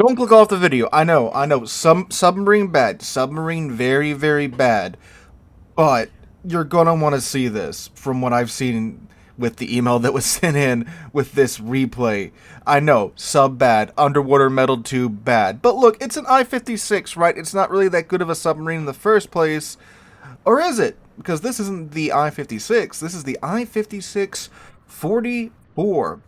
Don't click off the video. I know. Some submarine bad. Submarine very, very bad. But you're gonna want to see this from what I've seen with the email that was sent in with this replay. I know, sub bad, underwater metal tube bad. But look, it's an I-56, right? It's not really that good of a submarine in the first place. Or is it? Because this isn't the I-56. This is the I-56-44,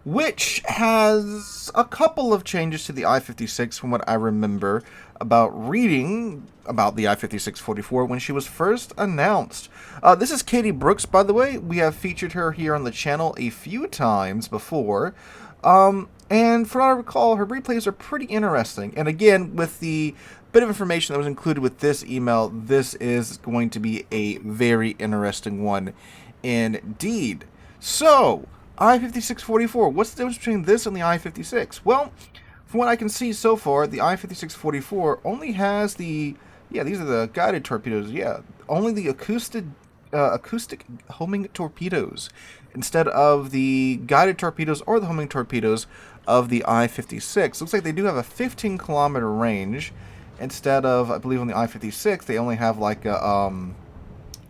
which has a couple of changes to the I-56 from what I remember about reading about the I-56-44 when she was first announced. This is Katie Brooks, by the way. We have featured her here on the channel a few times before. And from what I recall, her replays are pretty interesting. And again, with the bit of information that was included with this email, this is going to be a very interesting one indeed. So, I-56-44, what's the difference between this and the I-56? Well, from what I can see so far, the I-56-44 only has the, these are the guided torpedoes, only the acoustic homing torpedoes instead of the guided torpedoes or the homing torpedoes of the I-56. Looks like they do have a 15-kilometer range instead of, I believe on the I-56, they only have like a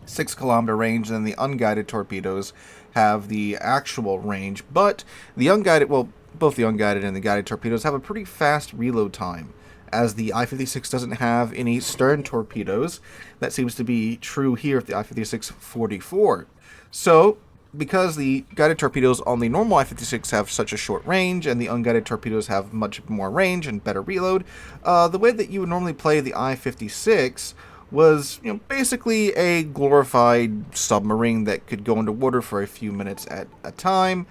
6-kilometer range, and then the unguided torpedoes have the actual range. But the unguided, well, both the unguided and the guided torpedoes have a pretty fast reload time, as the I-56 doesn't have any stern torpedoes. That seems to be true here with the I-56-44. So, because the guided torpedoes on the normal I-56 have such a short range, and the unguided torpedoes have much more range and better reload, the way that you would normally play the I-56 was, basically a glorified submarine that could go underwater for a few minutes at a time,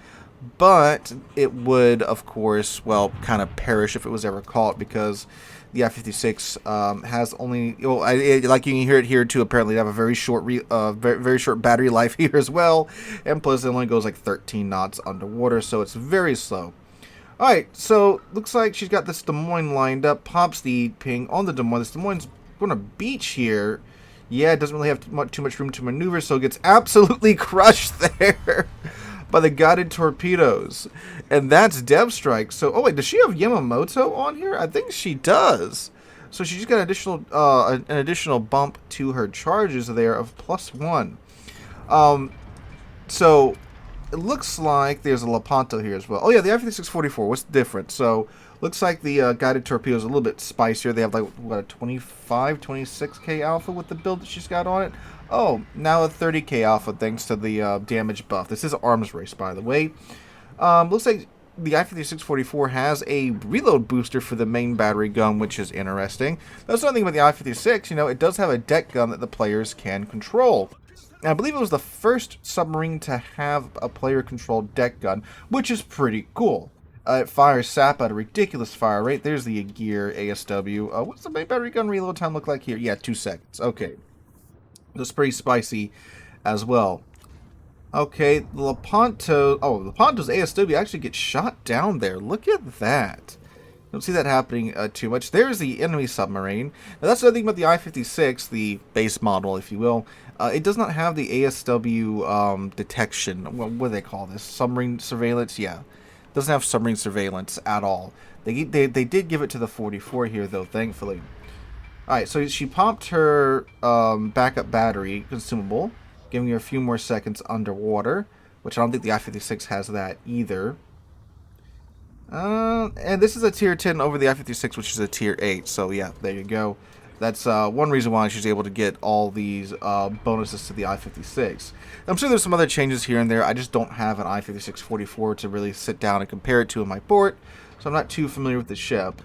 but it would, of course, well, kind of perish if it was ever caught, because the I-56 has only, like you can hear it here too, apparently they have a very short very short battery life here as well, and plus it only goes like 13 knots underwater, so it's very slow. Alright, so looks like she's got this Des Moines lined up, pops the ping on the Des Moines. This Des Moines going to beach here. Yeah, it doesn't really have too much room to maneuver, so it gets absolutely crushed there by the guided torpedoes. And that's Deb Strike. So, oh wait, does she have Yamamoto on here? I think she does. So she just got an additional bump to her charges there of +1. So it looks like there's a Lepanto here as well. Oh yeah, the I-56-44. What's the difference? So looks like the guided torpedo is a little bit spicier. They have like, what, a 25, 26k alpha with the build that she's got on it. Oh, now a 30k alpha thanks to the damage buff. This is an arms race, by the way. Looks like the I-56-44 has a reload booster for the main battery gun, which is interesting. That's another thing about the I-56. It does have a deck gun that the players can control. And I believe it was the first submarine to have a player-controlled deck gun, which is pretty cool. It fires sap at a ridiculous fire rate. There's the gear ASW. What's the main battery gun reload time look like here? Yeah, 2 seconds. Okay. That's pretty spicy as well. Okay, Lepanto. Oh, Lepanto's ASW actually gets shot down there. Look at that. Don't see that happening too much. There's the enemy submarine. Now, that's the other thing about the I-56, the base model, if you will. It does not have the ASW detection. What do they call this? Submarine surveillance? Yeah. Doesn't have submarine surveillance at all. They did give it to the 44 here, though, thankfully. Alright, so she popped her backup battery consumable, giving her a few more seconds underwater, which I don't think the I-56 has that either. And this is a tier 10 over the I-56, which is a tier 8, so yeah, there you go. That's one reason why she's able to get all these bonuses to the I-56. I'm sure there's some other changes here and there. I just don't have an I-56-44 to really sit down and compare it to in my port, so I'm not too familiar with the ship.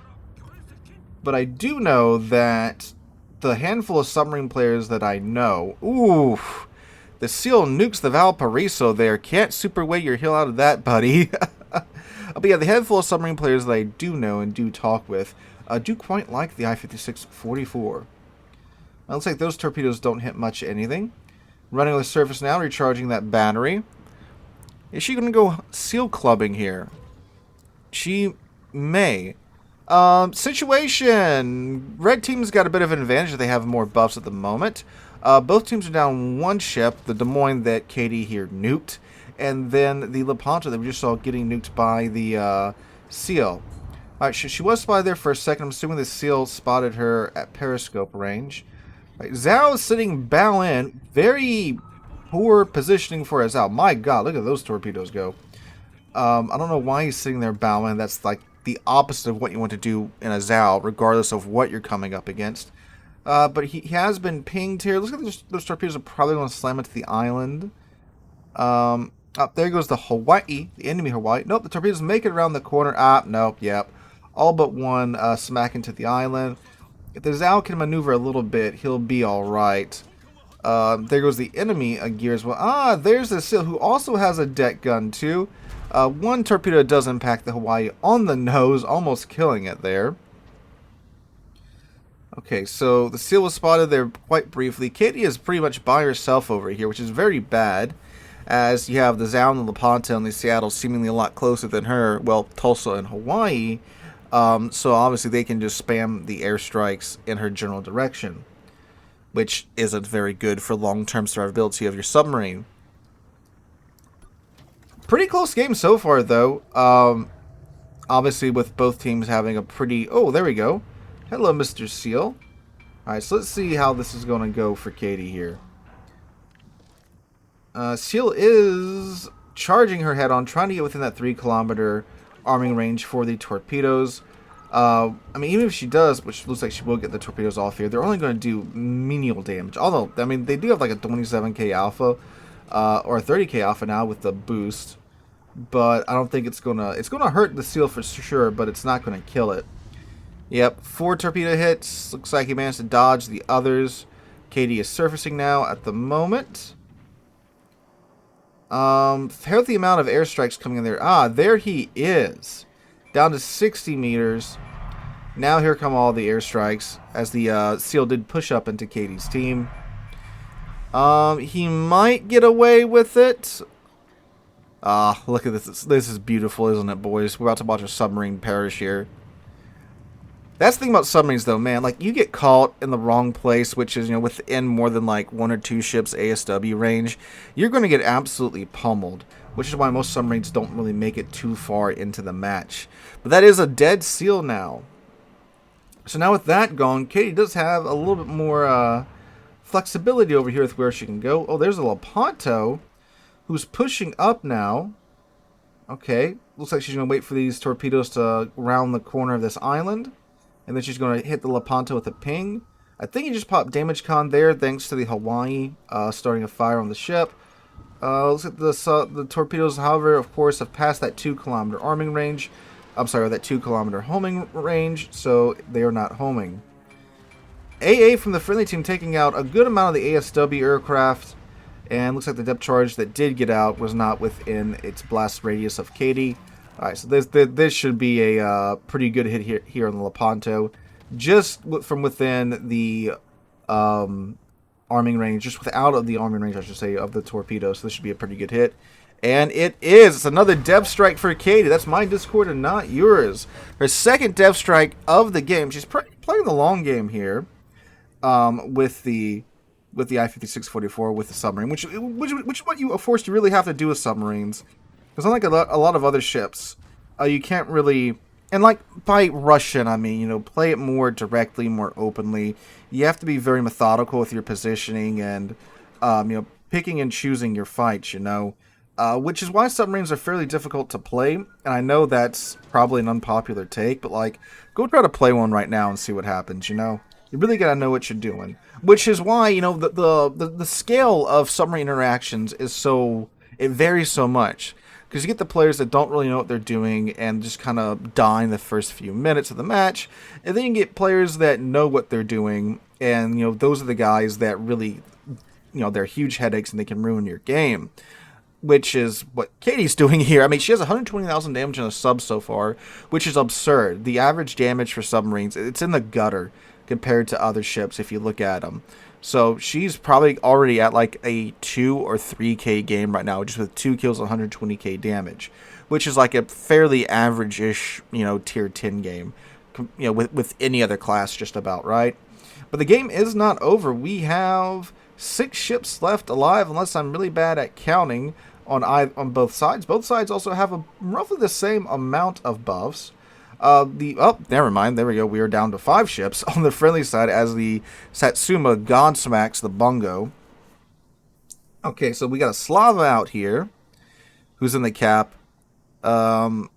But I do know that the handful of submarine players that I know, ooh, the Seal nukes the Valparaiso there. Can't super weight your hill out of that, buddy. But yeah, the handful of submarine players that I do know and do talk with do quite like the I-56-44. Looks like those torpedoes don't hit much anything. Running on the surface now, recharging that battery. Is she going to go seal clubbing here? She may. Situation. Red team's got a bit of an advantage. They have more buffs at the moment. Both teams are down one ship, the Des Moines that Katie here nuked, and then the Lepanto that we just saw getting nuked by the Seal. Alright, she was spotted there for a second. I'm assuming the SEAL spotted her at periscope range. Right, Zhao is sitting bow in. Very poor positioning for a Zhao. My god, look at those torpedoes go. I don't know why he's sitting there bow in. That's like the opposite of what you want to do in a Zhao, regardless of what you're coming up against. But he has been pinged here. Looks like those torpedoes are probably going to slam into the island. Up there goes the Hawaii, the enemy Hawaii. Nope, the torpedoes make it around the corner. Nope, yep. All but one smack into the island. If the Zhao can maneuver a little bit, he'll be alright. There goes the enemy gear as well. There's the SEAL, who also has a deck gun too. One torpedo does impact the Hawaii on the nose, almost killing it there. Okay, so the SEAL was spotted there quite briefly. Katie is pretty much by herself over here, which is very bad, as you have the Zhao and the Lepanto and the Seattle seemingly a lot closer than her, well, Tulsa and Hawaii, so obviously they can just spam the airstrikes in her general direction, which isn't very good for long-term survivability of your submarine. Pretty close game so far, though. Obviously, with both teams having a pretty... Oh, there we go. Hello, Mr. SEAL. Alright, so let's see how this is going to go for Katie here. SEAL is charging her head on, trying to get within that 3-kilometer arming range for the torpedoes. I mean, even if she does, which looks like she will get the torpedoes off here, they're only going to do menial damage. Although, I mean, they do have like a 27k alpha, or a 30k alpha now with the boost. But I don't think it's gonna hurt the SEAL for sure, but it's not gonna kill it. Yep, 4 torpedo hits. Looks like he managed to dodge the others. Katie is surfacing now at the moment. Healthy amount of airstrikes coming in there. There he is. Down to 60 meters. Now here come all the airstrikes, as the SEAL did push up into Katie's team. He might get away with it. Look at this. This is beautiful, isn't it, boys? We're about to watch a submarine perish here. That's the thing about submarines, though, man. Like, you get caught in the wrong place, which is, within more than, like, 1 or 2 ships ASW range, you're going to get absolutely pummeled, which is why most submarines don't really make it too far into the match. But that is a dead SEAL now. So now with that gone, Katie does have a little bit more flexibility over here with where she can go. Oh, there's a Lepanto, who's pushing up now. Okay, looks like she's going to wait for these torpedoes to round the corner of this island. And then she's going to hit the Lepanto with a ping. I think he just popped damage con there thanks to the Hawaii starting a fire on the ship. Looks like the torpedoes, however, of course, have passed that 2-kilometer arming range. I'm sorry, that 2-kilometer homing range, so they are not homing. AA from the friendly team taking out a good amount of the ASW aircraft. And looks like the depth charge that did get out was not within its blast radius of Katie. Alright, so this should be a pretty good hit here on the Lepanto. Just from within the arming range, just without of the arming range, I should say, of the torpedo. So this should be a pretty good hit. And it is. It's another depth strike for Katie. That's my Discord and not yours. Her second depth strike of the game. She's playing the long game here with the I-5644 with the submarine, which is what you are forced to really have to do with submarines. Because unlike a lot of other ships, you can't really, and like by Russian, I mean, play it more directly, more openly. You have to be very methodical with your positioning and, picking and choosing your fights, which is why submarines are fairly difficult to play. And I know that's probably an unpopular take, but like, go try to play one right now and see what happens, You really gotta know what you're doing. Which is why, the scale of submarine interactions is it varies so much. Because you get the players that don't really know what they're doing and just kind of die in the first few minutes of the match. And then you get players that know what they're doing. And, those are the guys that really, they're huge headaches and they can ruin your game. Which is what Katie's doing here. I mean, she has 120,000 damage on a sub so far, which is absurd. The average damage for submarines, it's in the gutter compared to other ships if you look at them. So she's probably already at like a 2 or 3k game right now, just with 2 kills, 120k damage, which is like a fairly average-ish, tier 10 game, with any other class just about, right? But the game is not over. We have 6 ships left alive, unless I'm really bad at counting on both sides. Both sides also have roughly the same amount of buffs. Never mind. There we go. We are down to 5 ships on the friendly side as the Satsuma God smacks the Bungo. Okay, so we got a Slava out here who's in the cap. It's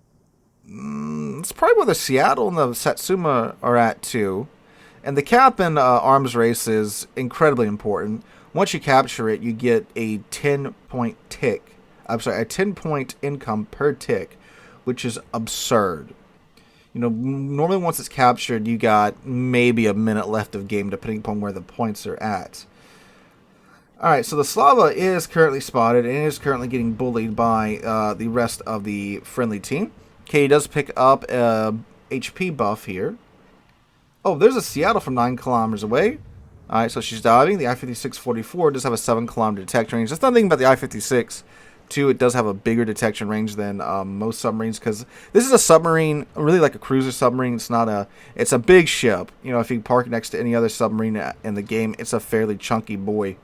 probably where the Seattle and the Satsuma are at too. And the cap in arms race is incredibly important. Once you capture it, you get a 10-point tick. I'm sorry, a 10-point income per tick, which is absurd. You know, normally once it's captured, you got maybe a minute left of game, depending upon where the points are at. Alright, so the Slava is currently spotted and is currently getting bullied by the rest of the friendly team. Katie does pick up a HP buff here. Oh, there's a Seattle from 9 kilometers away. Alright, so she's diving. The I-56-44 does have a 7-kilometer detection range. That's nothing about the I-56. Too, it does have a bigger detection range than most submarines, because this is a submarine, really like a cruiser submarine. It's not a, it's a big ship. You know, if you park it next to any other submarine in the game, it's a fairly chunky boy.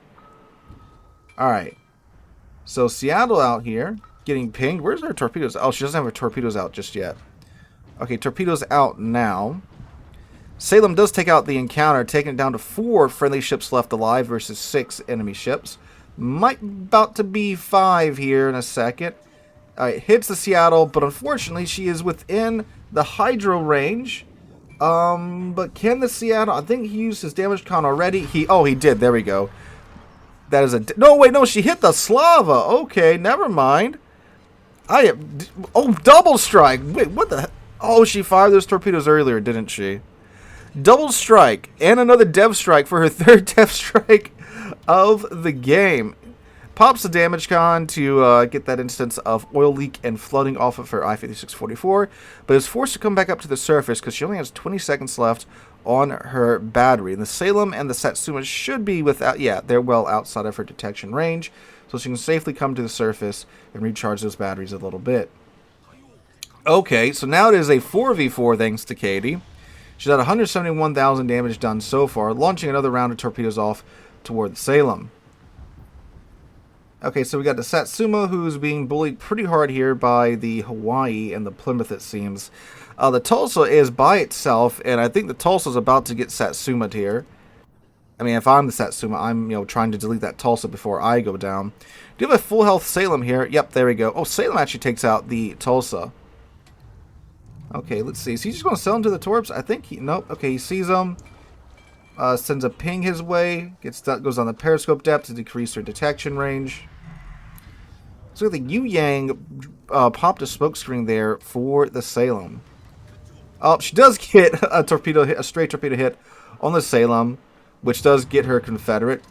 Alright, so Seattle out here, getting pinged. Where's her torpedoes? Oh, she doesn't have her torpedoes out just yet. Okay, torpedoes out now. Salem does take out the encounter, taking it down to 4 friendly ships left alive versus 6 enemy ships. Might about to be 5 here in a second. Alright, hits the Seattle, but unfortunately she is within the hydro range. But can the Seattle, I think he used his damage con already. He did, there we go. That is a, no wait, no, she hit the Slava. Okay, never mind. Double strike. Wait, what the, oh, she fired those torpedoes earlier, didn't she? Double strike and another dev strike for her 3rd dev strike of the game. Pops the damage con to get that instance of oil leak and flooding off of her I-56-44, but is forced to come back up to the surface because she only has 20 seconds left on her battery. And the Salem and the Satsuma should be without, yeah, they're well outside of her detection range, so she can safely come to the surface and recharge those batteries a little bit. Okay, so now it is a 4v4 thanks to Katie. She's at 171,000 damage done so far, launching another round of torpedoes off toward the Salem. Okay, so we got the Satsuma, who's being bullied pretty hard here by the Hawaii and the Plymouth, it seems. The Tulsa is by itself, and I think the Tulsa's about to get Satsuma'd here. I mean, if I'm the Satsuma, I'm, trying to delete that Tulsa before I go down. Do you have a full health Salem here? Yep, there we go. Oh, Salem actually takes out the Tulsa. Okay, let's see. Is he just going to sell him to the Torps? I think he... Nope. Okay, he sees him. Sends a ping his way. Goes on the periscope depth to decrease her detection range. So the Yu Yang popped a smokescreen there for the Salem. Oh, she does get a torpedo hit, a straight torpedo hit on the Salem, which does get her Confederate.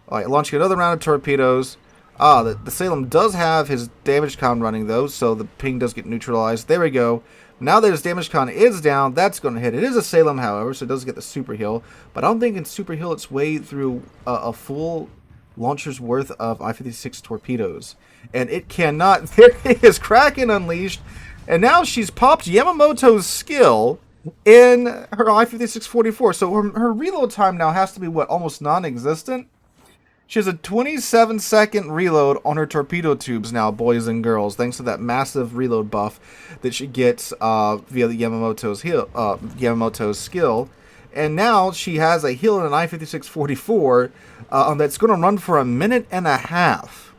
Alright, launching another round of torpedoes. The Salem does have his damage con running though, so the ping does get neutralized. There we go. Now that his damage con is down, that's going to hit. It is a Salem, however, so it does get the super heal. But I don't think it can super heal its way through a full launcher's worth of I-56 torpedoes. And it cannot. There it is, Kraken unleashed. And now she's popped Yamamoto's skill in her I-56-44. So her reload time now has to be, what, almost non-existent? She has a 27-second reload on her torpedo tubes now, boys and girls, thanks to that massive reload buff that she gets via the Yamamoto's skill. And now she has a heal in an I-56-44 that's going to run for a minute and a half.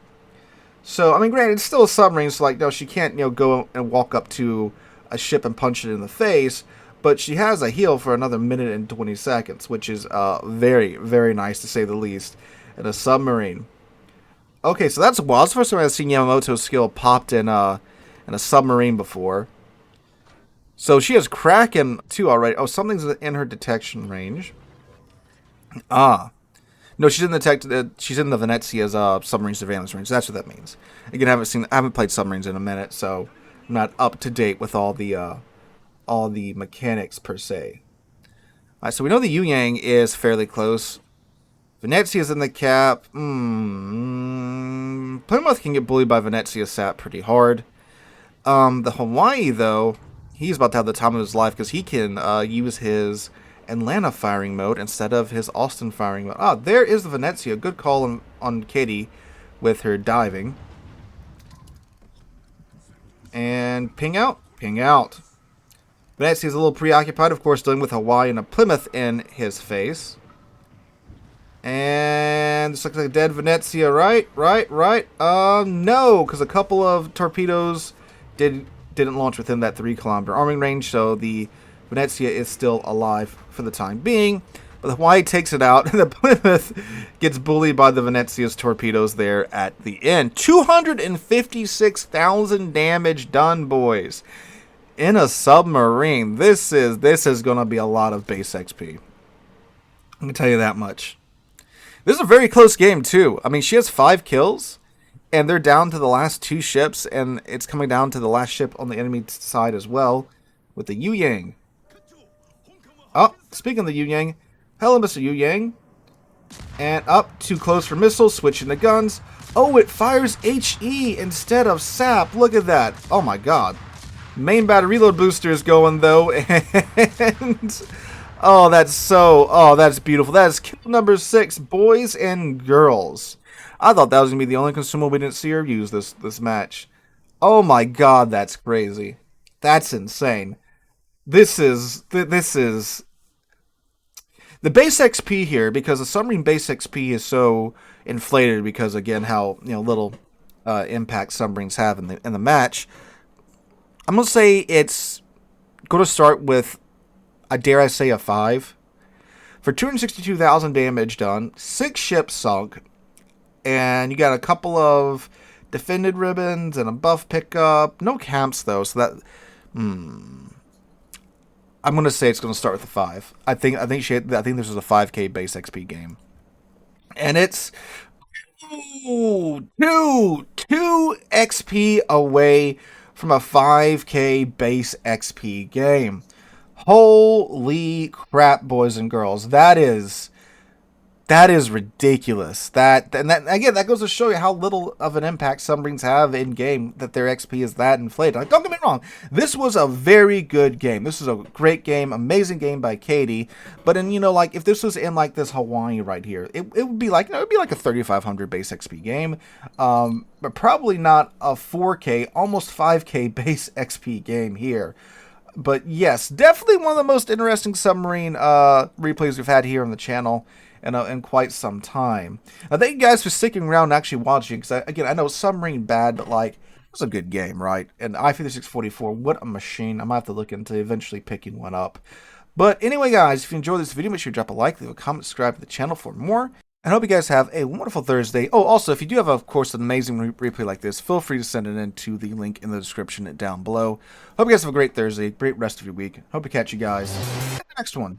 So, I mean, granted, it's still a submarine, so, like, no, she can't, go and walk up to a ship and punch it in the face. But she has a heal for another minute and 20 seconds, which is very, very nice, to say the least, in a submarine. Okay, so that's wild. It's the first time I've seen Yamamoto's skill popped in a submarine before. So she has Kraken too already. Oh, something's in her detection range. No, she's in the Venezia's submarine surveillance range. That's what that means. Again, I haven't played submarines in a minute, so I'm not up to date with all the mechanics per se. All right, so we know the Yu Yang is fairly close. Venezia's in the cap. Plymouth can get bullied by Venezia Sat pretty hard. The Hawaii, though, he's about to have the time of his life because he can use his Atlanta firing mode instead of his Austin firing mode. There is the Venezia. Good call on Katie with her diving. And ping out. Ping out. Venezia's a little preoccupied, of course, dealing with Hawaii and a Plymouth in his face. And this looks like a dead Venezia, right? No, because a couple of torpedoes didn't launch within that 3-kilometer arming range, so the Venezia is still alive for the time being. But the Hawaii takes it out, and the Plymouth gets bullied by the Venezia's torpedoes there at the end. 256,000 damage done, boys. In a submarine, this is going to be a lot of base XP. I can tell you that much. This is a very close game, too. I mean, she has 5 kills, and they're down to the last 2 ships, and it's coming down to the last ship on the enemy side as well, with the Yu Yang. Oh, speaking of the Yu Yang, hello, Mr. Yu Yang. And up, too close for missiles, switching the guns. Oh, it fires HE instead of SAP. Look at that. Oh, my God. Main battery reload booster is going, though, and... Oh, that's beautiful. That is kill number 6, boys and girls. I thought that was going to be the only consumable we didn't see her use this match. Oh my God, that's crazy. That's insane. This is the base XP here, because the submarine base XP is so inflated because, again, how little impact submarines have in the match. I'm going to say it's going to start with, dare I say, a 5. For 262,000 damage done, 6 ships sunk, and you got a couple of defended ribbons and a buff pickup. No camps, though, so that... I'm going to say it's going to start with a 5. I think this is a 5k base XP game. And it's... Ooh, 2 XP away from a 5k base XP game. Holy crap, boys and girls. That is ridiculous. That goes to show you how little of an impact submarines have in game, that their XP is that inflated. Like, don't get me wrong, this was a very good game. This is a great game, amazing game by Katie. But like, if this was in like this Hawaii right here, it would be like, it'd be like a 3,500 base XP game. But probably not a 4k, almost 5k base XP game here. But yes, definitely one of the most interesting submarine replays we've had here on the channel in quite some time. Thank you guys for sticking around and actually watching, because again, I know submarine bad, but like, it was a good game, right? And I-5644, what a machine. I might have to look into eventually picking one up. But anyway, guys, if you enjoyed this video, make sure you drop a like, leave a comment, subscribe to the channel for more. And I hope you guys have a wonderful Thursday. Oh, also, if you do have, of course, an amazing replay like this, feel free to send it in to the link in the description down below. Hope you guys have a great Thursday, great rest of your week. Hope to catch you guys in the next one.